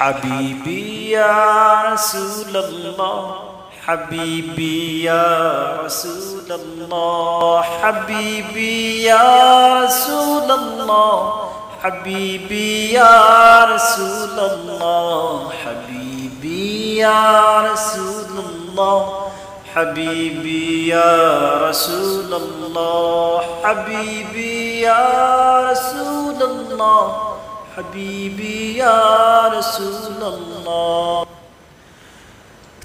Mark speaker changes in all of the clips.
Speaker 1: حبيبي يا رسول الله حبيبي يا رسول الله حبيبي يا رسول الله حبيبي يا رسول الله حبيبي يا رسول الله حبيبي يا رسول الله حبيبي يا رسول الله حبيبي يا رسول الله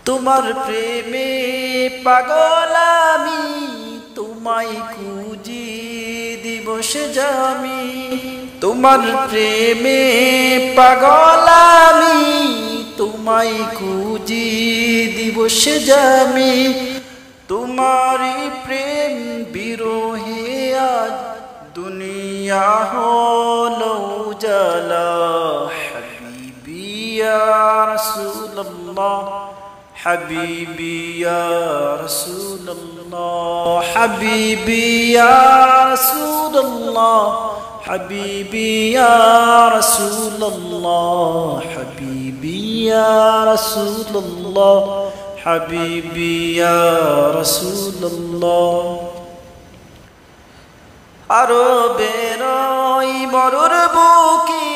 Speaker 1: তোমার প্রেমে পাগল আমি তোমায় খুঁজি দিবস জামি তোমার প্রেমে পাগল আমি তোমায় খুঁজি দিবস জামি তোমারি প্রেম বিরহে আজ দুনিয়া হলো উজালা হাবিবি ইয়া রাসূলুল্লাহ حبيبي يا رسول الله حبيبي يا رسول الله حبيبي يا رسول الله حبيبي يا رسول الله حبيبي يا رسول الله আরবের ওই মরুর বুকে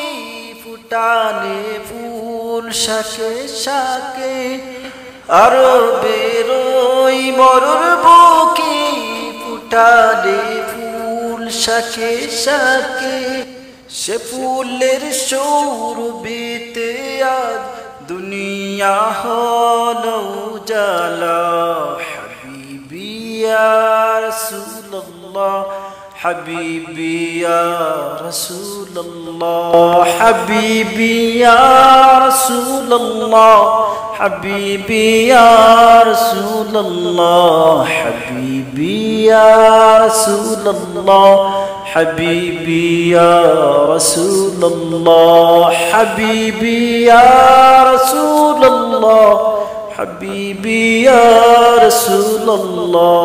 Speaker 1: ফুটালে ফুল শাকে শাকে আরবের ওই মরুর বুকে ফুটালে ফুল শাকে শাকে সে ফুলের সৌরভেতে আজ দুনিয়া হলো উজালা হাবিবি ইয়া রাসূলুল্লাহ حبيبي يا رسول الله حبيبي يا رسول الله حبيبي يا رسول الله حبيبي يا رسول الله حبيبي يا رسول الله حبيبي يا رسول الله حبيبي يا رسول الله